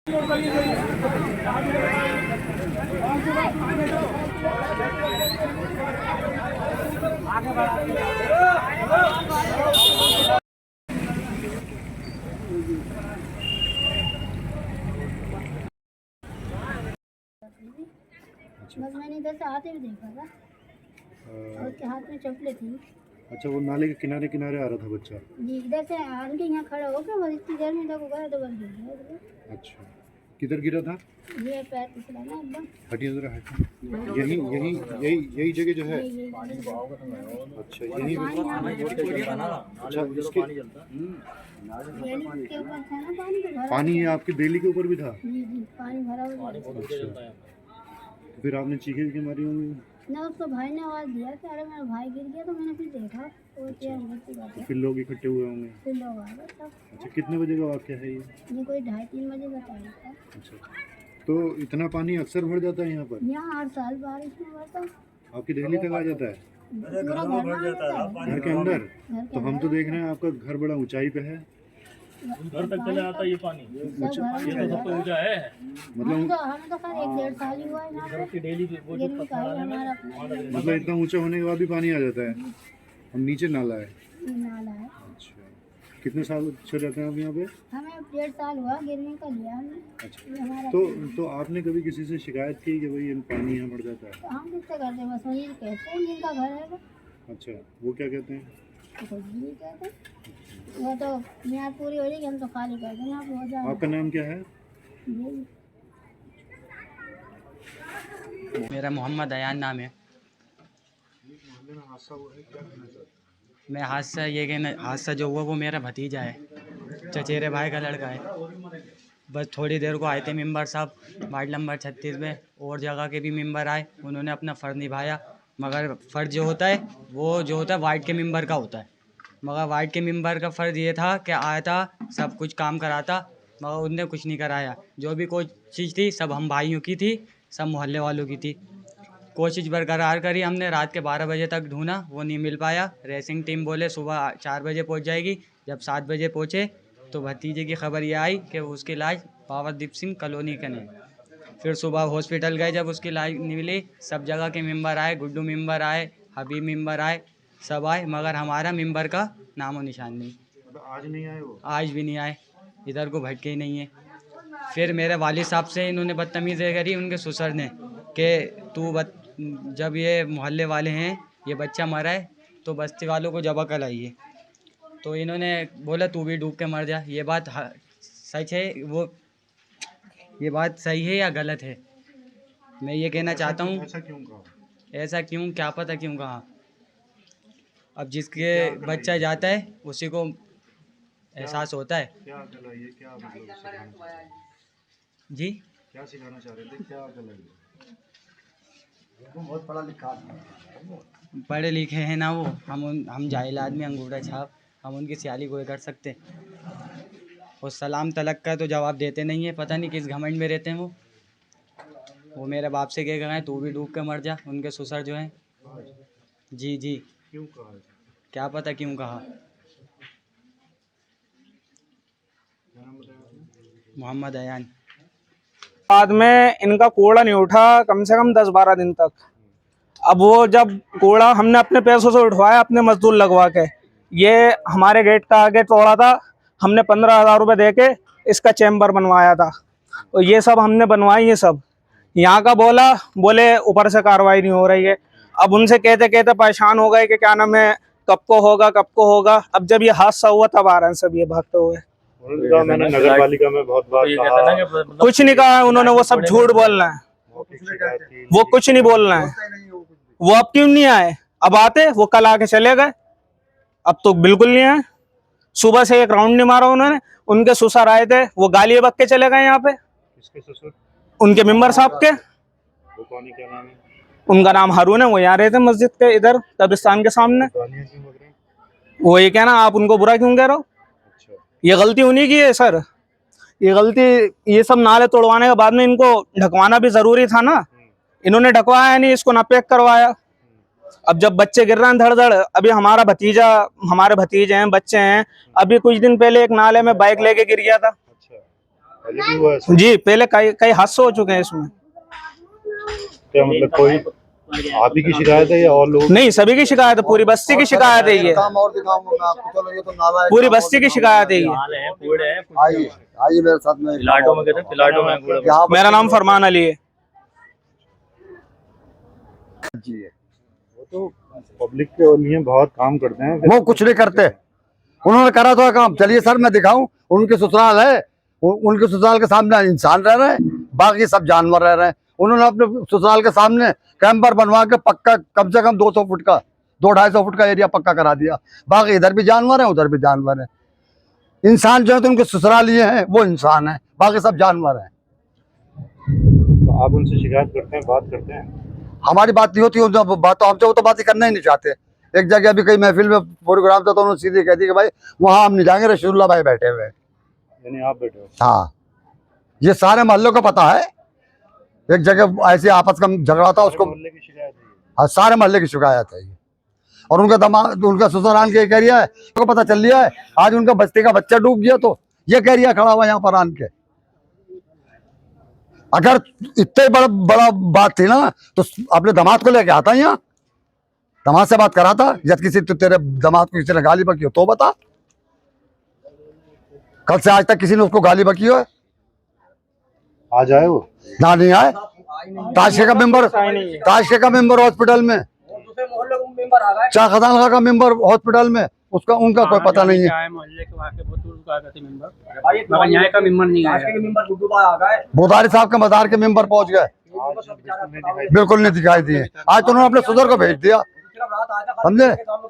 बस मैंने इधर से आते हुए देखा था और उसके हाथ में चप्पलें थी। अच्छा, वो नाले के किनारे किनारे आ रहा था बच्चा? जी, इधर से आके यहाँ खड़ा हो गया, बस इतनी देर में तक हो गया तो बस गिर गया इधर। अच्छा, किधर गिरा था? ये पैर फिसला ना एकदम। हटिए जरा, हटिए। यही यही यही यही जगह जो है? अच्छा, यही। अच्छा, इसके के ऊपर था ना पानी, तो भरा। पानी है आपकी बेली के ऊपर भी था? जी जी, पानी भरा हुआ था। अच्छा, तो फिर आपने चीखें की मारी होंगी ना, उसको भाई ने आवाज़ दिया कि अरे मेरा भाई गिर गया, तो मैंने फिर देखा और क्या की बात तो है। फिर लोग इकट्ठे हुए होंगे? फिर लोग आ गए सब। अच्छा, कितने बजे का वाक़या है ये? ये कोई 2:30-3 बजे का टाइम था। अच्छा, तो इतना पानी अक्सर भर जाता है यहाँ पर? यहाँ हर साल बारिश में भरता है। आपकी दहली तक आ जाता है? पूरा घर में आ जाता है। घर के अंदर? घर के तो हम तो देख रहे हैं आपका घर बड़ा ऊंचाई पे है। घर तक चले आता ये पानी, ये तो सबसे ऊंचा है। मतलब हमें तो खैर 1-1.5 साल ही हुआ है यहाँ पे। डेली वो जो गिरवी का है हमारा अपना मतलब इतना ऊंचा होने के बाद भी पानी आ जाता है? हम नीचे नाला है? नाला है। अच्छा, कितने साल से रहते हैं आप यहाँ पे? हमें 1.5 साल हुआ गिरवी का लिया हमने। अच्छा, ये हमारा तो आपने कभी किसी से शिकायत की कि भाई पानी यहाँ बढ़ जाता है? तो हम किससे करते हैं, बस वही कहते हैं जिनका घर है वो। अच्छा, वो क्या कहते हैं? तो कुछ भी नहीं कहते, वो तो मियाद पूरी हो रही हम तो खाली कर देंगे, आप हो जाए। आपका नाम क्या है? यही मेरा मोहम्मद अयान नाम है। मैं हादसा ये कहना, हादसा जो हुआ वो मेरा भतीजा है, चचेरे भाई का लड़का है। बस थोड़ी देर को आए थे मेंबर साहब वार्ड नंबर 36 में, और जगह के भी मेंबर आए, उन्होंने अपना फ़र्ज़ निभाया। मगर फ़र्ज़ जो होता है वो जो होता है वार्ड के मेंबर का होता है। मगर वार्ड के मेंबर का फ़र्ज़ ये था कि आया था, सब कुछ काम कराता, मगर उनने कुछ नहीं कराया। जो भी कोई चीज़ थी सब हम भाइयों की थी, सब मोहल्ले वालों की थी। कोशिश बरकरार करी हमने, रात के 12 बजे तक ढूंढा, वो नहीं मिल पाया। रेसिंग टीम बोले सुबह 4 बजे पहुंच जाएगी। जब 7 बजे पहुंचे तो भतीजे की खबर ये आई कि उसकी लाश पावरदीप सिंह कॉलोनी का नहीं। फिर सुबह हॉस्पिटल गए, जब उसकी लाश नहीं मिली, सब जगह के मेंबर आए, गुड्डू मेंबर आए, हबीब मेंबर आए, सब आए, मगर हमारा मेंबर का नामो निशान नहीं। आज नहीं आए वो? आज भी नहीं आए, इधर को भटके ही नहीं है। फिर मेरे वालिद साहब से इन्होंने बदतमीज़ी करी, उनके ससुर ने, कि जब ये मोहल्ले वाले हैं, ये बच्चा मरा है तो बस्ती वालों को जबा कराइए। तो इन्होंने बोला तू भी डूब के मर जा। ये बात सच है? ये बात सही है या गलत है? मैं ये कहना चाहता हूँ, ऐसा क्यों कहा? ऐसा क्यों, क्या पता क्यों कहा। अब जिसके बच्चा जाता है उसी को एहसास होता है। क्या अकल है ये? क्या मतलब सिखाना चाह रहे थे? जी, क्या सिखाना चाह रहे थे? क्या अकल है ये? बहुत पढ़ा लिखा पढ़े लिखे हैं ना वो, हम जाहिल आदमी, अंगूठा छाप, हम उनकी सियाली कोई कर सकते। और सलाम तलक का तो जवाब देते नहीं है, पता नहीं किस घमंड में रहते हैं वो मेरे बाप से कह गए तू भी डूब के मर जा, उनके ससुर जो हैं। जी जी, क्यों कहा? क्या पता क्यों कहा। क्या नाम बताया आपने? मोहम्मद अयान। बाद में इनका कूड़ा नहीं उठा कम से कम 10-12 दिन तक। अब वो जब कूड़ा हमने अपने पैसों से उठवाया, अपने मजदूर लगवा के, ये हमारे गेट का आगे तोड़ा था, हमने 15,000 रुपये दे के इसका चैम्बर बनवाया था। और ये सब हमने बनवाई, ये सब यहाँ का बोले ऊपर से कार्रवाई नहीं हो रही है। अब उनसे कहते कहते परेशान हो गए कि क्या नाम है, कब को होगा। अब जब ये हादसा हुआ तब आ रहे हैं सब ये भागते हुए। मैंने नगर पालिका में बहुत बार कहा, कुछ नहीं कहा उन्होंने, वो सब झूठ बोल रहे हैं, वो कुछ नहीं बोल रहे हैं। वो अब क्यों नहीं आए? अब आते, वो कल आके चले गए, अब तो बिल्कुल नहीं आए। सुबह से एक राउंड नहीं मारा उन्होंने। उनके ससुर आए थे, वो गाली बक के चले गए यहाँ पे। किसके ससुर? उनके मेंबर साहब के। वो कौन है, क्या नाम है? उनका नाम हारून है, वो यहाँ रहते मस्जिद के इधर कब्रिस्तान के सामने। गालियाँ क्यों बक रहे हैं? वो ये कहना आप उनको बुरा क्यों कह रहे हो? अच्छा, ये गलती उन्हीं की है सर, ये गलती, ये सब नाले तोड़वाने के बाद में इनको ढकवाना भी जरूरी था ना। इन्होंने ढकवाया नहीं, इसको ना पैक करवाया। अब जब बच्चे गिर रहे हैं धड़ धड़, अभी हमारे भतीजे हैं, बच्चे हैं, अभी कुछ दिन पहले एक नाले में बाइक लेके गिर गया था। अच्छा, पहले भी हुआ ऐसा? जी, पहले कई कई हादसे हो चुके हैं इसमें। क्या मतलब कोई आप ही की शिकायत है या और लोग? नहीं, सभी की शिकायत है, पूरी बस्ती की शिकायत है ये, काम और दिखाऊंगा मैं आपको। चलो ये तो नाला है, पूरी बस्ती की शिकायत है ये। आइए आइए मेरे साथ में। प्लाटों में कहते हैं, प्लाटों में कूड़ा। यहाँ पर मेरा नाम फरमान अली है। वो तो पब्लिक के लिए बहुत काम करते हैं। वो कुछ नहीं करते, उन्होंने करा तो काम। चलिए सर मैं दिखाऊं, उनके ससुराल है, उनके ससुराल के सामने इंसान रह रहे हैं, बाकी सब जानवर रह रहे हैं। उन्होंने अपने ससुराल के सामने कैंपर बनवा के पक्का कम से कम 200 फुट का 200-250 फुट का एरिया पक्का करा दिया। बाकी इधर भी जानवर है, उधर भी जानवर है। इंसान जो है तो उनके ससुराल ये है, वो इंसान है, बाकी सब जानवर है। तो आप उनसे शिकायत करते हैं, बात करते हैं? हमारी बात नहीं होती, बात तो हमसे वो तो बात ही करना ही नहीं चाहते। एक जगह अभी कहीं महफिल में प्रोग्राम था तो उन्होंने सीधे कह दी कि भाई वहां हम नहीं जाएंगे, रसूलुल्लाह भाई बैठे हुए हैं। यानी आप बैठे हो? हाँ, ये सारे मोहल्लों को पता है। एक जगह ऐसे आपस का झगड़ा था, उसको मोहल्ले की शिकायत है ये? हाँ, सारे मोहल्ले की शिकायत है ये। और उनका दामाद, उनका ससुराल के कह रिया है, उनको पता चल लिया है। आज उनका बस्ती का बच्चा डूब गया तो ये कह रिया खड़ा हुआ यहाँ पर आन के। अगर इतने बड़ा बात थी ना तो अपने दामाद को लेके आता यहाँ, दामाद से बात कराता। जब किसी तो तेरे दामाद को किसी ने गाली बकी हो तो बता। कल से आज तक किसी ने उसको गाली बकी हो? आज आए वो? ना, नहीं आए। ताशे का मेंबर हॉस्पिटल में, चार खदान का मेंबर हॉस्पिटल में, उसका उनका कोई पता नहीं है। बुधारी साहब के मदार के मेंबर पहुंच गए, बिल्कुल नहीं दिखाई दिए। आज तो उन्होंने अपने सुधर को भेज दिया, समझे।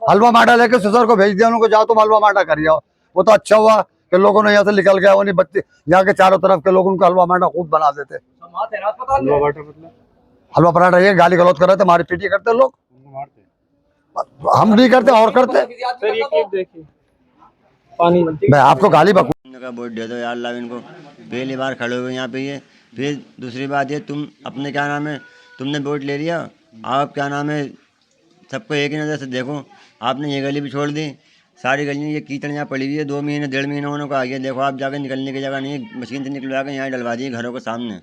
हलवा माटा लेके सुधर को भेज दिया उनको, जाओ तुम हलवा माटा कर जाओ। वो तो अच्छा हुआ कि लोगों ने यहाँ से निकल गया, वो नहीं बच्चे यहाँ के चारों तरफ के लोग उनको हलवा माटा खुद बना देते। हलवा बाटा मतलब? हलवा पराठा ये गाली गलौज कर रहे थे, हमारी पीटी करते लोग। उनको मारते? हम नहीं करते और करते। मैं आपको गाली बकू का वोट दे दो यार अल्लाह, इनको पहली बार खड़े हुए यहाँ पे ये। फिर दूसरी बात ये, तुम अपने क्या नाम है, तुमने वोट ले लिया, आप क्या नाम है, सबको एक ही नज़र से देखो। आपने ये गली भी छोड़ दी, सारी गलियाँ ये कीचड़ यहाँ पड़ी हुई है। 2 महीने 1.5 महीने होने को आ गया, देखो आप जाकर निकलने की जगह नहीं, मशीन से निकलवा के यहाँ डलवा दी घरों के सामने।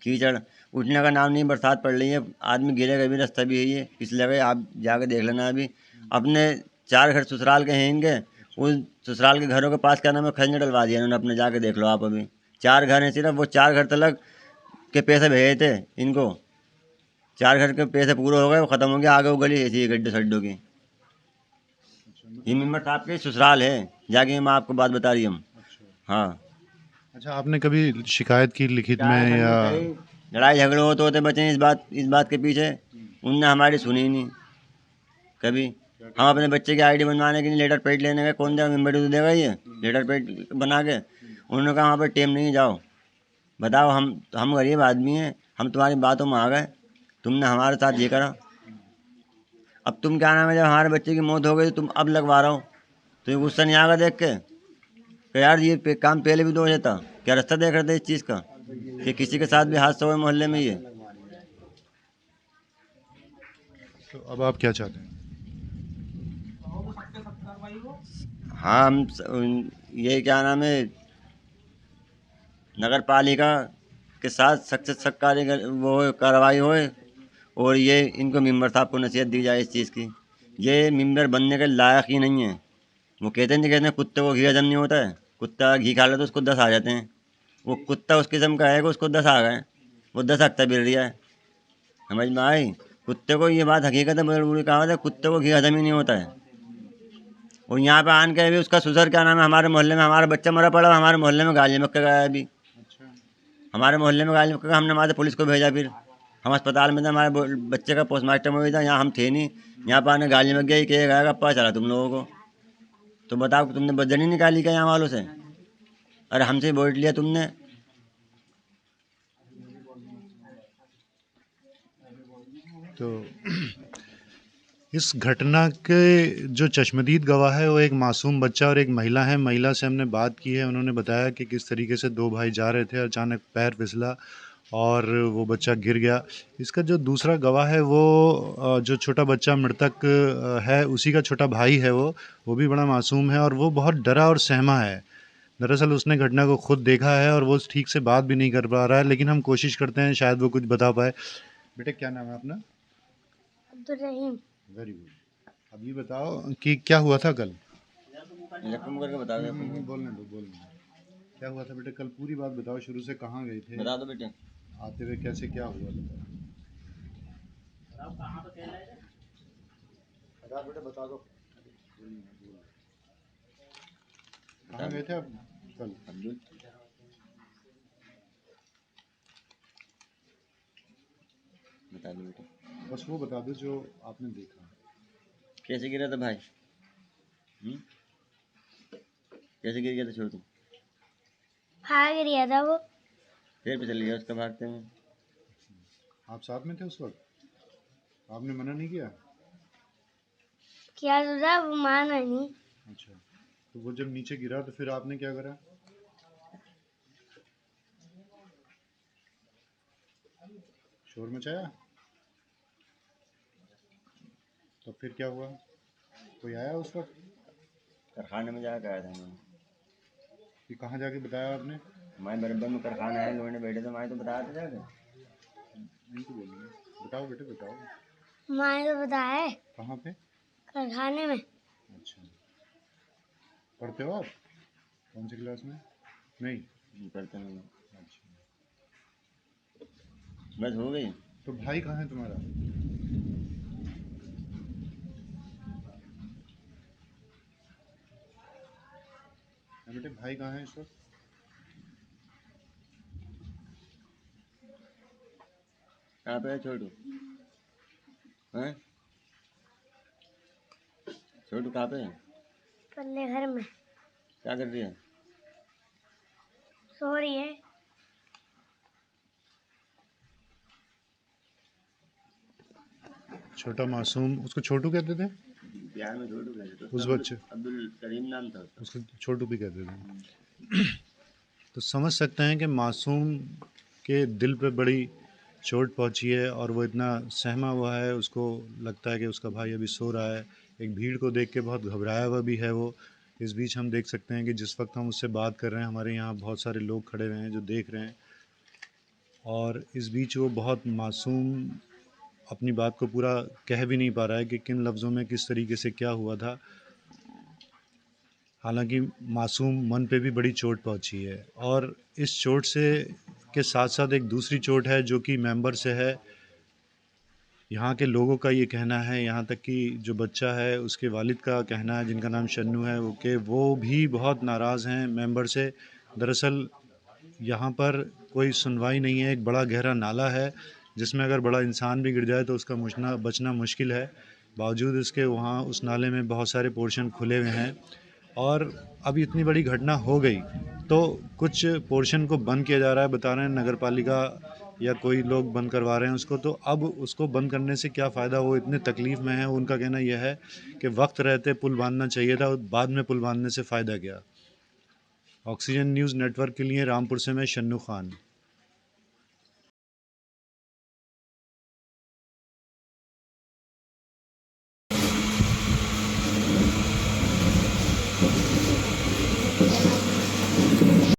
कीचड़ उठने का नाम नहीं, बरसात पड़ रही है, आदमी गिरेगा भी, रास्ता भी है ये इस लगे। आप जाकर देख लेना। अभी अपने 4 घर ससुराल के हैं इनके, उस ससुराल के घरों के पास क्या नाम है खंजर डलवा दिया इन्होंने अपने, जाके देख लो आप। अभी 4 घर हैं सिर्फ, वो 4 घर तक के पैसे भेजे थे इनको, 4 घर के पैसे पूरे हो गए, वो ख़त्म हो गया। आगे वो गली ऐसी है गड्ढे सड्डों की। ये मेम्बर साहब के ससुराल है, जाके मैं आपको बात बता रही हूँ। हाँ, अच्छा, आपने कभी शिकायत की लिखित में या? लड़ाई झगड़े होते बचे इस बात के पीछे, उनने हमारी सुनी ही नहीं कभी। हम अपने बच्चे की आईडी बनवाने के लिए लेटर पेड लेने गए, कौन देगा, मेम्बर तो देगा ये लेटर पेड बना के। उन्होंने कहा वहाँ पर टेम नहीं, जाओ। बताओ, हम गरीब आदमी हैं, हम तुम्हारी बातों में आ गए, तुमने हमारे साथ ये करा। अब तुम क्या नाम है, जब हमारे बच्चे की मौत हो गई तुम अब लगवा रहा हो, तो ये गुस्सा नहीं आएगा देख के कि यार ये काम पहले भी तो हो जाता? क्या रास्ता देख रहे थे इस चीज़ का कि किसी के साथ भी हादसा हुआ मोहल्ले में ये? तो अब आप क्या चाहते हैं? हाँ, हम ये क्या नाम है, नगर पालिका के साथ सख्त सख्त वो कार्रवाई होए, और ये इनको मेम्बर साहब को नसीहत दी जाए इस चीज़ की। ये मेम्बर बनने के लायक ही नहीं है। वो कहते हैं कुत्ते को घी हजम नहीं होता है, कुत्ता घी खा ले तो उसको 10 आ जाते हैं। वो कुत्ता उस किस्म का है कि उसको 10 आ गए, वो 10 हफ्ता बिल रहा है। समझ में आई? कुत्ते को ये बात हकीकत है, बड़ी कहावत है, कुत्ते को घी हजम ही नहीं होता है। और यहाँ पे आन के अभी उसका सुसर क्या नाम है, हमारे मोहल्ले में हमारा बच्चा मरा पड़ा, हमारे मोहल्ले में गाली मक्का गया अभी। हमारे मोहल्ले में गाली मक्का, हमने वहाँ से पुलिस को भेजा। फिर हम अस्पताल में थे, हमारे बच्चे का पोस्टमार्टम हुआ था, यहाँ हम थे नहीं। यहाँ पर आने गाली मक गई कि गया पता चला तुम लोगों को। तो बताओ, तुमने बदजनी निकाली क्या यहाँ वालों से? अरे हमसे वोट लिया तुमने। तो इस घटना के जो चश्मदीद गवाह है वो एक मासूम बच्चा और एक महिला है। महिला से हमने बात की है, उन्होंने बताया कि किस तरीके से 2 भाई जा रहे थे, अचानक पैर फिसला और वो बच्चा गिर गया। इसका जो दूसरा गवाह है वो जो छोटा बच्चा मृतक है उसी का छोटा भाई है, वो भी बड़ा मासूम है और वो बहुत डरा और सहमा है। दरअसल उसने घटना को खुद देखा है और वो ठीक से बात भी नहीं कर पा रहा है, लेकिन हम कोशिश करते हैं शायद वो कुछ बता पाए। बेटे क्या नाम है अपना? अब्दुल रहीम। Very good. अब ये बताओ कि क्या हुआ था कल? इलेक्ट्रॉन करके बता दो, बोलने दो। क्या हुआ था बेटे कल? पूरी बात बताओ, शुरू से कहाँ गए थे, बता दो बेटे। आते हुए कैसे क्या हुआ बताओ बेटे, बता दो। कहाँ गए थे आप कल? अब्दुल बता दो बेटे। बस वो बता दो जो आपने देखा। कैसे गिरा था भाई? कैसे गिर गया था छोटू? भाग रिया था वो। फिर फिसल गया उसका भागते में। आप साथ में थे उस वक्त? आपने मना नहीं किया? क्या तो था वो माना नहीं। अच्छा, तो वो जब नीचे गिरा तो फिर आपने क्या करा? शोर मचाया? तो फिर क्या हुआ? कोई आया उस वक्त? कारखाने में जाकर आया था मैंने। कि कहाँ जाके बताया आपने? हमारे बराबर में कारखाना है, लोगों ने बैठे थे, हमारे तो बताया था जाकर। इनको बोलिए, बताओ बेटे बताओ। माए तो बताया है कहाँ पे? कारखाने में। अच्छा, पढ़ते हो आप? कौन सी क्लास में? नहीं करते नहीं। अच्छा, बस हो गई। तो भाई कहाँ है तुम्हारा? बेटे भाई कहाँ है इस वक्त? कहाँ पे है छोटू? हैं? छोटू कहाँ पे है? पल्ले घर में क्या कर रही है? सो रही है। छोटा मासूम, उसको छोटू कहते थे प्यार में छोटू कहते थे। उस बच्चे? अब्दुल करीम नाम था उसका। उसको छोटू भी कहते थे। तो समझ सकते हैं कि मासूम के दिल पे बड़ी चोट पहुंची है और वो इतना सहमा हुआ है, उसको लगता है कि उसका भाई अभी सो रहा है। एक भीड़ को देख के बहुत घबराया हुआ भी है वो। इस बीच हम देख सकते हैं कि जिस वक्त हम उससे बात कर रहे हैं, हमारे यहाँ बहुत सारे लोग खड़े हुए हैं जो देख रहे हैं, और इस बीच वो बहुत मासूम अपनी बात को पूरा कह भी नहीं पा रहा है कि किन लफ्ज़ों में किस तरीके से क्या हुआ था। हालांकि मासूम मन पे भी बड़ी चोट पहुंची है, और इस चोट से के साथ साथ एक दूसरी चोट है जो कि मेंबर से है। यहाँ के लोगों का ये कहना है, यहाँ तक कि जो बच्चा है उसके वालिद का कहना है, जिनका नाम शन्नू है, वो भी बहुत नाराज़ हैं मेंबर से। दरअसल यहाँ पर कोई सुनवाई नहीं है। एक बड़ा गहरा नाला है जिसमें अगर बड़ा इंसान भी गिर जाए तो उसका बचना मुश्किल है। बावजूद इसके वहाँ उस नाले में बहुत सारे पोर्शन खुले हुए हैं, और अब इतनी बड़ी घटना हो गई तो कुछ पोर्शन को बंद किया जा रहा है, बता रहे हैं नगर पालिका या कोई लोग बंद करवा रहे हैं उसको। तो अब उसको बंद करने से क्या फ़ायदा, वो इतने तकलीफ़ में है। उनका कहना यह है कि वक्त रहते पुल बांधना चाहिए था, बाद में पुल बांधने से फ़ायदा क्या। ऑक्सीजन न्यूज़ नेटवर्क के लिए रामपुर से मैं शन्नू खान।